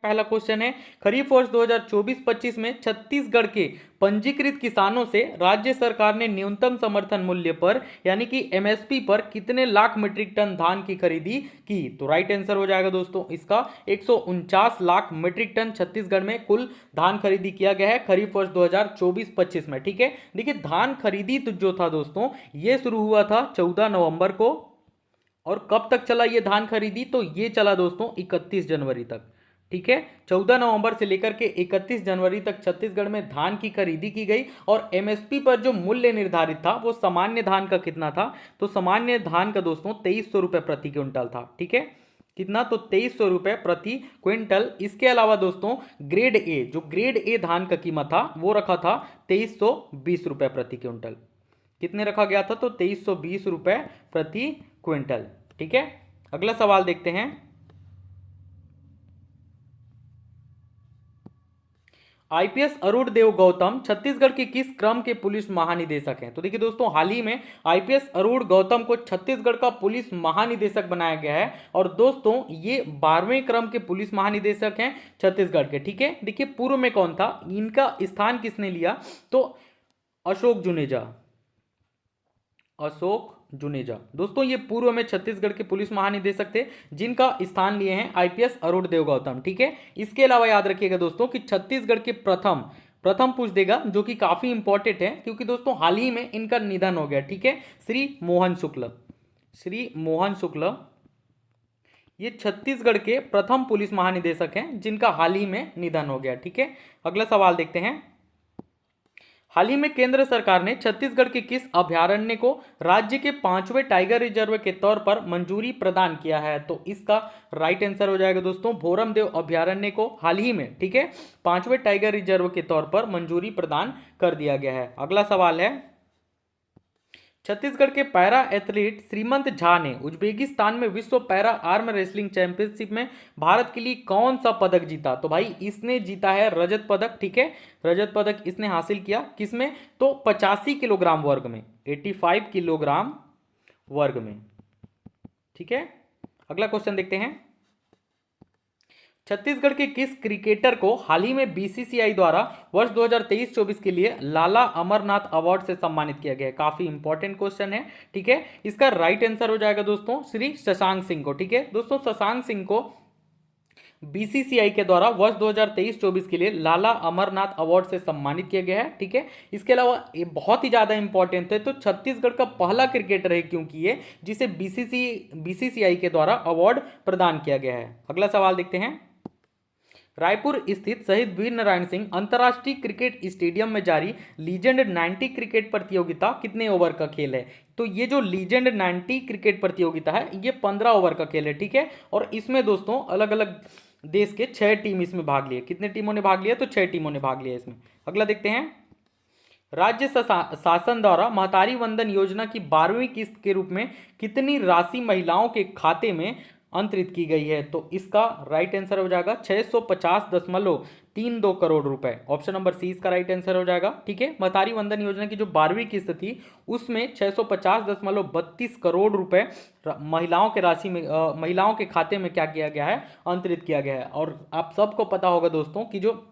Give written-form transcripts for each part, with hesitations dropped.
पहला क्वेश्चन है, खरीफ वर्ष 2024-25 में छत्तीसगढ़ के पंजीकृत किसानों से राज्य सरकार ने न्यूनतम समर्थन मूल्य पर यानी कि एमएसपी पर कितने लाख मीट्रिक टन धान की खरीदी की? तो राइट आंसर हो जाएगा दोस्तों इसका 149 लाख मीट्रिक टन छत्तीसगढ़ में कुल धान खरीदी किया गया है खरीफ वर्ष 2024-25 में। ठीक है, देखिए धान खरीदी तो जो था दोस्तों ये शुरू हुआ था 14 नवंबर को, और कब तक चला ये धान खरीदी? तो ये चला दोस्तों 31 जनवरी तक। ठीक है, 14 नवंबर से लेकर के 31 जनवरी तक छत्तीसगढ़ में धान की खरीदी की गई, और एमएसपी पर जो मूल्य निर्धारित था वो सामान्य धान का कितना था? तो सामान्य धान का दोस्तों 2300 रुपए प्रति क्विंटल था। ठीक है, कितना? तो 2300 रुपए प्रति क्विंटल। इसके अलावा दोस्तों ग्रेड ए, जो ग्रेड ए धान का कीमत था वो रखा था 2320 रुपए प्रति क्विंटल। कितने रखा गया था? तो 2320 रुपए प्रति क्विंटल। ठीक है, अगला सवाल देखते हैं। आईपीएस अरुण देव गौतम छत्तीसगढ़ के किस क्रम के पुलिस महानिदेशक हैं? तो देखिए दोस्तों हाल ही में आईपीएस अरुण गौतम को छत्तीसगढ़ का पुलिस महानिदेशक बनाया गया है, और दोस्तों ये 12वें क्रम के पुलिस महानिदेशक हैं छत्तीसगढ़ के। ठीक है, देखिए पूर्व में कौन था, इनका स्थान किसने लिया? तो अशोक जुनेजा। अशोक जुनेजा दोस्तों ये पूर्व में छत्तीसगढ़ के पुलिस महानिदेशक थे, जिनका स्थान लिए हैं आईपीएस अरुण देव गौतम। ठीक है, इसके अलावा याद रखिएगा दोस्तों कि छत्तीसगढ़ के प्रथम पूछ देगा, जो कि काफी इंपॉर्टेंट है क्योंकि दोस्तों हाल ही में इनका निधन हो गया। ठीक है, श्री मोहन शुक्ल ये छत्तीसगढ़ के प्रथम पुलिस महानिदेशक हैं, जिनका हाल ही में निधन हो गया। ठीक है, अगला सवाल देखते हैं। हाल ही में केंद्र सरकार ने छत्तीसगढ़ के किस अभयारण्य को राज्य के 5वें टाइगर रिजर्व के तौर पर मंजूरी प्रदान किया है? तो इसका राइट आंसर हो जाएगा दोस्तों भोरमदेव अभयारण्य को हाल ही में, ठीक है, 5वें टाइगर रिजर्व के तौर पर मंजूरी प्रदान कर दिया गया है। अगला सवाल है, छत्तीसगढ़ के पैरा एथलीट श्रीमंत झा ने उज्बेकिस्तान में विश्व पैरा आर्म रेसलिंग चैंपियनशिप में भारत के लिए कौन सा पदक जीता? तो भाई इसने जीता है रजत पदक। ठीक है, रजत पदक इसने हासिल किया किसमें? तो 85 किलोग्राम वर्ग में, 85 किलोग्राम वर्ग में। ठीक है, अगला क्वेश्चन देखते हैं। छत्तीसगढ़ के किस क्रिकेटर को हाल ही में बीसीसीआई द्वारा वर्ष 2023-24 के लिए लाला अमरनाथ अवार्ड से सम्मानित किया गया है? काफी इंपॉर्टेंट क्वेश्चन है। ठीक है, इसका राइट आंसर हो जाएगा दोस्तों श्री शशांक सिंह को। ठीक है दोस्तों, शशांक सिंह को बीसीसीआई के द्वारा वर्ष 2023-24 के लिए लाला अमरनाथ अवार्ड से सम्मानित किया गया है। ठीक है, इसके अलावा ये बहुत ही ज्यादा इंपॉर्टेंट है, तो छत्तीसगढ़ का पहला क्रिकेटर है क्योंकि ये जिसे बीसीसीआई के द्वारा अवार्ड प्रदान किया गया है। अगला सवाल देखते हैं। रायपुर स्थित शहीद वीर नारायण सिंह अंतर्राष्ट्रीय क्रिकेट स्टेडियम में जारी लीजेंड 90 क्रिकेट प्रतियोगिता कितने ओवर का खेल है? तो ये जो लीजेंड 90 क्रिकेट प्रतियोगिता है ये 15 ओवर का खेल है। ठीक है, और इसमें दोस्तों अलग अलग देश के 6 टीम इसमें भाग लिए। कितने टीमों ने भाग लिया? तो 6 टीमों ने भाग लिया इसमें। अगला देखते हैं। राज्य शासन द्वारा महतारी वंदन योजना की 12वीं किस्त के रूप में कितनी राशि महिलाओं के खाते में अंतरित की गई है? तो इसका राइट आंसर हो जाएगा 650.32 करोड़ रुपए। ऑप्शन नंबर सी इसका राइट आंसर हो जाएगा। ठीक है, महतारी वंदन योजना की जो 12वीं किस्त थी उसमें 650.32 करोड़ रुपए महिलाओं के राशि में महिलाओं के खाते में क्या किया गया है? अंतरित किया गया है। और आप सबको पता होगा दोस्तों कि जो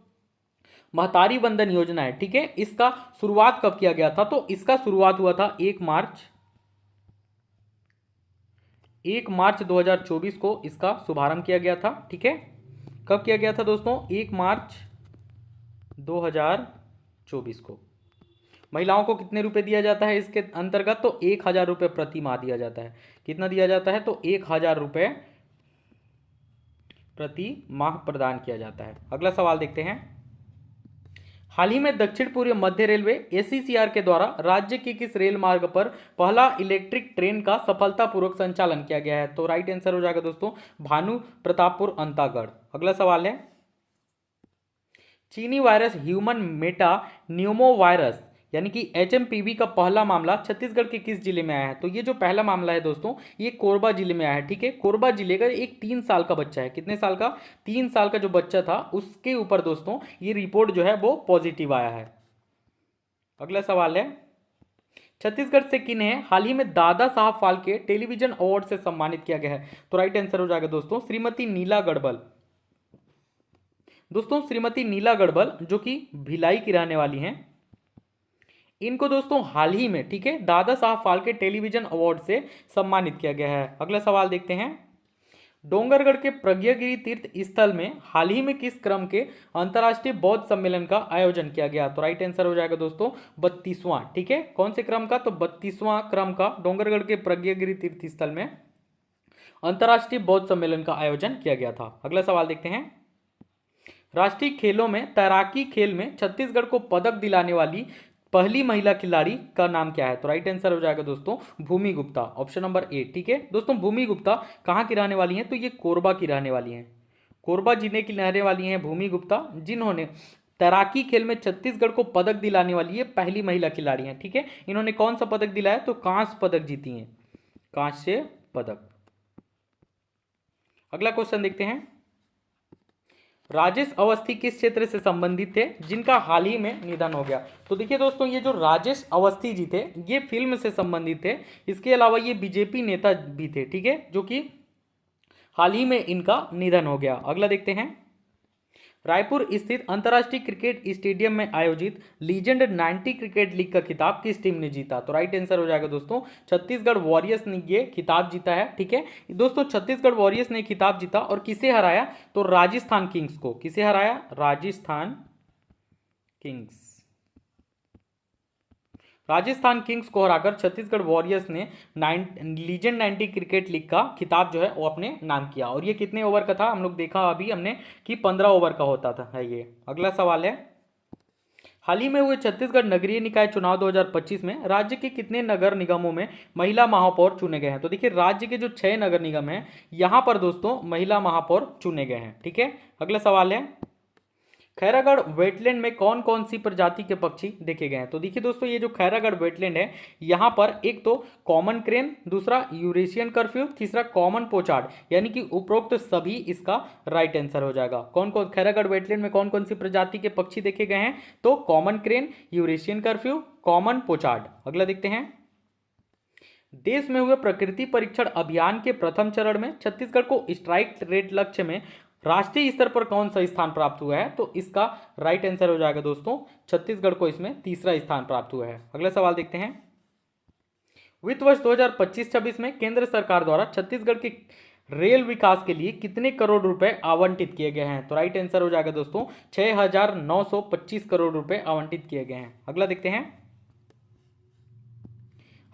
महतारी वंदन योजना है, ठीक है, इसका शुरुआत कब किया गया था? तो इसका शुरुआत हुआ था 1 मार्च 2024 को इसका शुभारंभ किया गया था। ठीक है, कब किया गया था दोस्तों? 1 मार्च 2024 को। महिलाओं को कितने रुपए दिया जाता है इसके अंतर्गत? तो 1000 रुपए प्रति माह दिया जाता है। कितना दिया जाता है? तो 1000 रुपए प्रति माह प्रदान किया जाता है। अगला सवाल देखते हैं। हाल ही में दक्षिण पूर्व मध्य रेलवे एसीसीआर के द्वारा राज्य के किस रेल मार्ग पर पहला इलेक्ट्रिक ट्रेन का सफलतापूर्वक संचालन किया गया है? तो राइट आंसर हो जाएगा दोस्तों भानु प्रतापपुर अंतागढ़। अगला सवाल है। चीनी virus human Meta Numa virus यानी कि एचएमपीवी का पहला मामला छत्तीसगढ़ के किस जिले में आया है? तो ये जो पहला मामला है दोस्तों ये कोरबा जिले में आया है। ठीक है, कोरबा जिले का एक 3 साल का बच्चा है। कितने साल का? 3 साल का जो बच्चा था उसके ऊपर दोस्तों ये रिपोर्ट जो है वो पॉजिटिव आया है। अगला सवाल है। छत्तीसगढ़ से किन्हें हाल ही में दादा साहब फाल्के टेलीविजन अवार्ड से सम्मानित किया गया है? तो राइट आंसर हो जाएगा दोस्तों श्रीमती नीला गढ़बल। दोस्तों श्रीमती नीला गढ़वाल जो कि भिलाई की रहने वाली हैं, इनको दोस्तों हाल ही में, ठीक है, दादा साहब फाल्के टेलीविजन अवार्ड से सम्मानित किया गया है। अगला सवाल देखते हैं, डोंगरगढ़ के प्रज्ञगिरी तीर्थ स्थल में हाल ही में किस क्रम के अंतर्राष्ट्रीय बौद्ध सम्मेलन का आयोजन किया गया? तो राइट आंसर हो जाएगा दोस्तों 32वां। ठीक है, कौन से क्रम का? तो 32वां क्रम का डोंगरगढ़ के प्रज्ञगिरी तीर्थ स्थल में अंतर्राष्ट्रीय बौद्ध सम्मेलन का आयोजन किया गया था। अगला सवाल देखते हैं, राष्ट्रीय खेलों में तैराकी खेल में छत्तीसगढ़ को पदक दिलाने वाली पहली महिला खिलाड़ी का नाम क्या है? तो राइट आंसर हो जाएगा दोस्तों भूमि गुप्ता, ऑप्शन नंबर ए। ठीक है दोस्तों, भूमि गुप्ता कहाँ की रहने वाली हैं? तो ये कोरबा की रहने वाली हैं, कोरबा जिले की रहने वाली हैं भूमि गुप्ता, जिन्होंने तैराकी खेल में छत्तीसगढ़ को पदक दिलाने वाली ये पहली महिला खिलाड़ी हैं। ठीक है, इन्होंने कौन सा पदक दिलाया? तो कांस्य पदक जीती हैं, कांस्य पदक। अगला क्वेश्चन देखते हैं, राजेश अवस्थी किस क्षेत्र से संबंधित थे जिनका हाल ही में निधन हो गया? तो देखिए दोस्तों, ये जो राजेश अवस्थी जी थे ये फिल्म से संबंधित थे, इसके अलावा ये बीजेपी नेता भी थे, ठीक है, जो कि हाल ही में इनका निधन हो गया। अगला देखते हैं, रायपुर स्थित अंतर्राष्ट्रीय क्रिकेट स्टेडियम में आयोजित लीजेंड 90 क्रिकेट लीग का खिताब किस टीम ने जीता? तो राइट आंसर हो जाएगा दोस्तों छत्तीसगढ़ वॉरियर्स ने ये खिताब जीता है। ठीक है दोस्तों, छत्तीसगढ़ वॉरियर्स ने खिताब जीता और किसे हराया? तो राजस्थान किंग्स को। किसे हराया? राजस्थान किंग्स। राजस्थान किंग्स को हराकर छत्तीसगढ़ वॉरियर्स ने लीजेंड 90 क्रिकेट लीग का खिताब जो है वो अपने नाम किया। और ये कितने ओवर का था? हम लोग देखा अभी हमने कि 15 ओवर का होता था है ये। अगला सवाल है, हाल ही में हुए छत्तीसगढ़ नगरीय निकाय चुनाव 2025 में राज्य के कितने नगर निगमों में महिला महापौर चुने गए हैं? तो देखिए राज्य के जो 6 नगर निगम हैं यहां पर दोस्तों महिला महापौर चुने गए हैं। ठीक है, अगला सवाल है, खैरागढ़ वेटलैंड में कौन कौन सी प्रजाति के पक्षी देखे गए हैं? तो देखिए दोस्तों, ये जो खैरागढ़ वेटलैंड है यहाँ पर एक तो कॉमन क्रेन, दूसरा यूरेशियन कर्फ्यू, तीसरा कॉमन पोचार्ड, यानी कि उपरोक्त सभी इसका राइट आंसर हो जाएगा। कौन कौन खैरागढ़ वेटलैंड में कौन कौन सी प्रजाति के पक्षी देखे गए हैं? तो common crane, Eurasian curfew, common pochard. अगला देखते हैं, देश में हुए प्रकृति परीक्षण अभियान के प्रथम चरण में छत्तीसगढ़ को स्ट्राइक रेट लक्ष्य में राष्ट्रीय स्तर पर कौन सा स्थान प्राप्त हुआ है? तो इसका राइट आंसर हो जाएगा दोस्तों छत्तीसगढ़ को इसमें तीसरा स्थान प्राप्त हुआ है। अगला सवाल देखते हैं, वित्त वर्ष 2025-26 में केंद्र सरकार द्वारा छत्तीसगढ़ के रेल विकास के लिए कितने करोड़ रुपए आवंटित किए गए हैं? तो राइट आंसर हो जाएगा दोस्तों 6,925 करोड़ रुपए आवंटित किए गए हैं। अगला देखते हैं,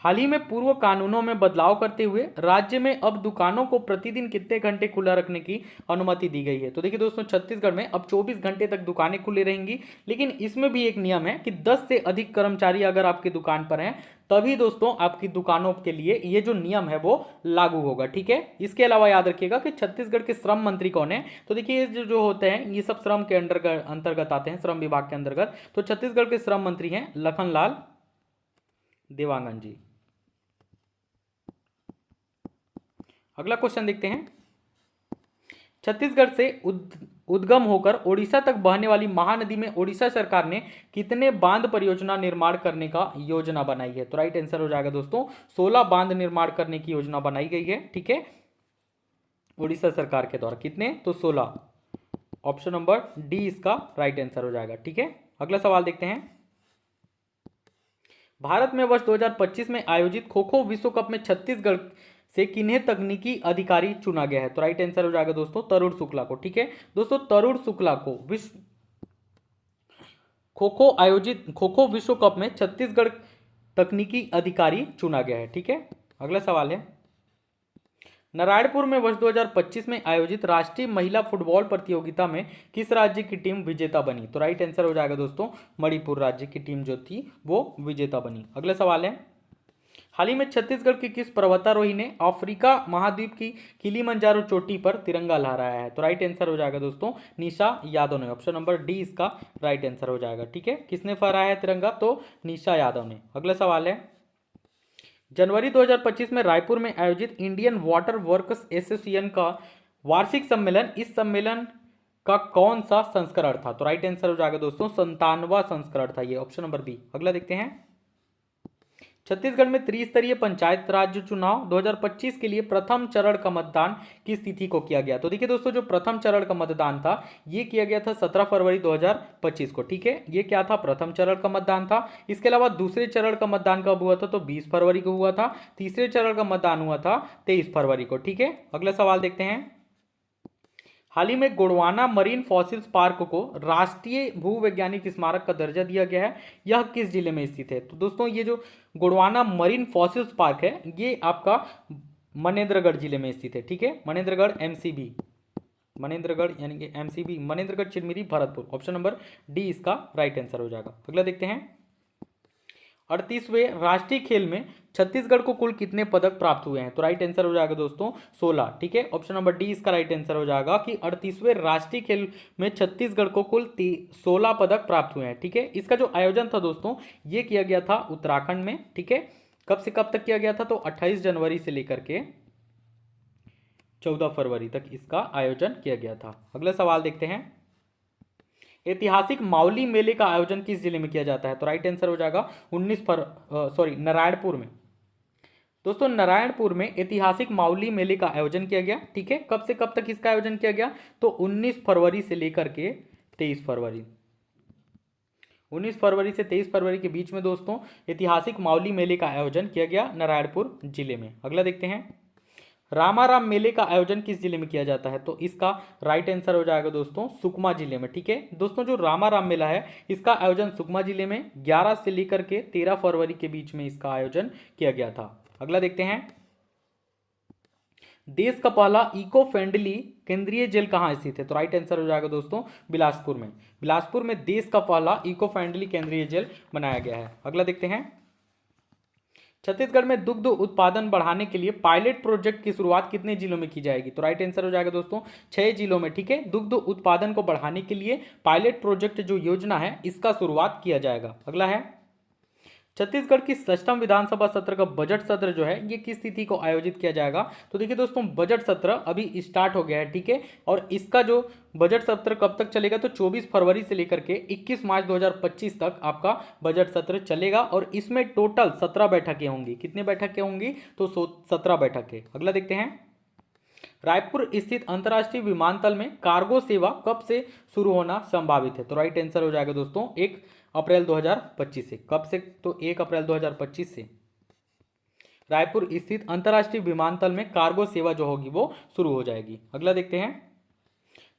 हाल ही में पूर्व कानूनों में बदलाव करते हुए राज्य में अब दुकानों को प्रतिदिन कितने घंटे खुला रखने की अनुमति दी गई है? तो देखिए दोस्तों, छत्तीसगढ़ में अब 24 घंटे तक दुकानें खुली रहेंगी, लेकिन इसमें भी एक नियम है कि 10 से अधिक कर्मचारी अगर आपकी दुकान पर हैं तभी दोस्तों आपकी दुकानों के लिए ये जो नियम है वो लागू होगा। ठीक है, इसके अलावा याद रखिएगा कि छत्तीसगढ़ के श्रम मंत्री कौन है? तो देखिए जो होते हैं ये सब श्रम के अंतर्गत आते हैं, श्रम विभाग के अंतर्गत। तो छत्तीसगढ़ के श्रम मंत्री हैं लखनलाल देवांगन जी। अगला क्वेश्चन देखते हैं, छत्तीसगढ़ से उद्गम होकर ओडिशा तक बहने वाली महानदी में ओडिशा सरकार ने कितने बांध परियोजना निर्माण करने का योजना बनाई है? तो राइट आंसर हो जाएगा दोस्तों 16 बांध निर्माण करने की योजना बनाई गई है। ठीक है, ओडिशा सरकार के द्वारा कितने? तो 16, ऑप्शन नंबर डी इसका राइट आंसर हो जाएगा। ठीक है, अगला सवाल देखते हैं, भारत में वर्ष 2025 में आयोजित खो खो विश्व कप में छत्तीसगढ़ से किन्हें तकनीकी अधिकारी चुना गया है? तो राइट आंसर हो जाएगा दोस्तों तरुण शुक्ला को। ठीक है दोस्तों, तरुण शुक्ला को खो खो विश्व कप में छत्तीसगढ़ तकनीकी अधिकारी चुना गया है। ठीक है, अगला सवाल है, नारायणपुर में वर्ष 2025 में आयोजित राष्ट्रीय महिला फुटबॉल प्रतियोगिता में किस राज्य की टीम विजेता बनी? तो राइट आंसर हो जाएगा दोस्तों मणिपुर राज्य की टीम जो थी वो विजेता बनी। अगला सवाल है, हाल ही में छत्तीसगढ़ की किस पर्वतारोही ने अफ्रीका महाद्वीप की किलीमंजारो चोटी पर तिरंगा लहराया है? तो राइट आंसर हो जाएगा दोस्तों निशा यादव ने, ऑप्शन नंबर डी इसका राइट आंसर हो जाएगा। ठीक है, किसने फहराया है तिरंगा? तो निशा यादव ने। अगला सवाल है, जनवरी 2025 में रायपुर में आयोजित इंडियन वाटर वर्कर्स एसोसिएशन का वार्षिक सम्मेलन, इस सम्मेलन का कौन सा संस्करण था? तो राइट आंसर हो जाएगा दोस्तों 97वां संस्करण था ये, ऑप्शन नंबर बी। अगला देखते हैं, छत्तीसगढ़ में त्रिस्तरीय पंचायत राज चुनाव 2025 के लिए प्रथम चरण का मतदान किस तिथि को किया गया? तो देखिए दोस्तों, जो प्रथम चरण का मतदान था ये किया गया था 17 फरवरी 2025 को। ठीक है, ये क्या था? प्रथम चरण का मतदान था। इसके अलावा दूसरे चरण का मतदान कब हुआ था? तो 20 फरवरी को हुआ था। तीसरे चरण का मतदान हुआ था 23 फरवरी को। ठीक है, अगला सवाल देखते हैं। हाल ही में गोंडवाना मरीन फॉसिल्स पार्क को राष्ट्रीय भूवैज्ञानिक स्मारक का दर्जा दिया गया है। यह किस जिले में स्थित है? तो दोस्तों, ये जो गोंडवाना मरीन फॉसिल्स पार्क है ये आपका मनेन्द्रगढ़ जिले में स्थित है। ठीक है, मनेन्द्रगढ़ एमसीबी, मनेन्द्रगढ़ यानी कि MCB Manendragarh Chirmiri Bharatpur. Option number D इसका राइट आंसर हो जाएगा। अगला देखते हैं। 38वें राष्ट्रीय खेल में छत्तीसगढ़ को कुल कितने पदक प्राप्त हुए हैं? तो राइट आंसर हो जाएगा दोस्तों 16। ठीक है, ऑप्शन नंबर डी इसका राइट आंसर हो जाएगा कि 38वें राष्ट्रीय खेल में छत्तीसगढ़ को कुल 16 पदक प्राप्त हुए हैं। ठीक है, इसका जो आयोजन था दोस्तों ये किया गया था उत्तराखंड में। ठीक है, कब से कब तक किया गया था? तो 28 जनवरी से लेकर के 14 फरवरी तक इसका आयोजन किया गया था। अगला सवाल देखते हैं। ऐतिहासिक मावली मेले का आयोजन किस जिले में किया जाता है? तो राइट आंसर हो जाएगा नारायणपुर में। दोस्तों, नारायणपुर में ऐतिहासिक मावली मेले का आयोजन किया गया। ठीक है, कब से कब तक इसका आयोजन किया गया? तो 19 फरवरी से लेकर के 23 फरवरी, 19 फरवरी से 23 फरवरी के बीच में दोस्तों ऐतिहासिक मावली मेले का आयोजन किया गया नारायणपुर जिले में। अगला देखते हैं। रामाराम मेले का आयोजन किस जिले में किया जाता है? तो इसका राइट आंसर हो जाएगा दोस्तों सुकमा जिले में। ठीक है दोस्तों, जो रामाराम मेला है इसका आयोजन सुकमा जिले में 11 से लेकर के 13 फरवरी के बीच में इसका आयोजन किया गया था। अगला देखते हैं। देश का पहला इको फ्रेंडली केंद्रीय जेल कहां स्थित है? तो राइट आंसर हो जाएगा दोस्तों बिलासपुर में। बिलासपुर में देश का पहला इको फ्रेंडली केंद्रीय जेल बनाया गया है। अगला देखते हैं। छत्तीसगढ़ में दुग्ध उत्पादन बढ़ाने के लिए पायलट प्रोजेक्ट की शुरुआत कितने जिलों में की जाएगी? तो राइट आंसर हो जाएगा दोस्तों 6 जिलों में। ठीक है, दुग्ध उत्पादन को बढ़ाने के लिए पायलट प्रोजेक्ट जो योजना है इसका शुरुआत किया जाएगा। अगला है। छत्तीसगढ़ की 6वीं विधानसभा सत्र का बजट सत्र जो है ये किस तिथि को आयोजित किया जाएगा? तो देखिए दोस्तों, बजट सत्र अभी स्टार्ट हो गया है। ठीक है, और इसका जो बजट सत्र कब तक चलेगा? तो 24 फरवरी से लेकर के 21 मार्च 2025 तक आपका बजट सत्र चलेगा और इसमें टोटल 17 बैठकें होंगी। कितनी बैठकें होंगी? तो 17 बैठकें। अगला देखते हैं। रायपुर स्थित अंतर्राष्ट्रीय विमानतल में कार्गो सेवा कब से शुरू होना संभावित है? तो राइट आंसर हो जाएगा दोस्तों 1 अप्रैल 2025 से। कब से? तो 1 अप्रैल 2025 से रायपुर स्थित अंतर्राष्ट्रीय विमानतल में कार्गो सेवा जो होगी वो शुरू हो जाएगी। अगला देखते हैं।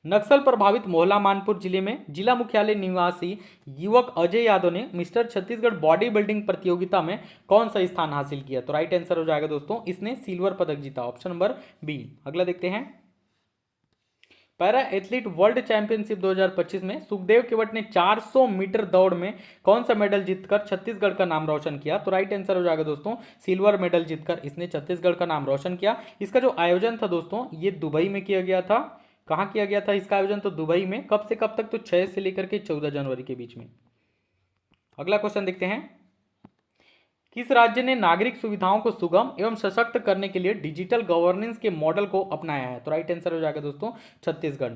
नक्सल प्रभावित मोहला मानपुर जिले में जिला मुख्यालय निवासी युवक अजय यादव ने मिस्टर छत्तीसगढ़ बॉडी बिल्डिंग प्रतियोगिता में कौन सा स्थान हासिल किया? तो राइट आंसर हो जाएगा दोस्तों इसने सिल्वर पदक जीता। Option number B. अगला देखते हैं। पैरा एथलीट वर्ल्ड चैंपियनशिप 2025 में सुखदेव केवट ने 400 मीटर दौड़ में कौन सा मेडल जीतकर छत्तीसगढ़ का नाम रोशन किया? तो राइट आंसर हो जाएगा दोस्तों सिल्वर मेडल जीतकर इसने छत्तीसगढ़ का नाम रोशन किया। इसका जो आयोजन था दोस्तों ये दुबई में किया गया था। कहाँ किया गया था इसका आयोजन? तो दुबई में। कब से कब तक? तो 6 से लेकर के 14 जनवरी के बीच में। अगला क्वेश्चन देखते हैं। किस राज्य ने नागरिक सुविधाओं को सुगम एवं सशक्त करने के लिए डिजिटल गवर्नेंस के मॉडल को अपनाया है? तो राइट आंसर हो जाएगा दोस्तों छत्तीसगढ़।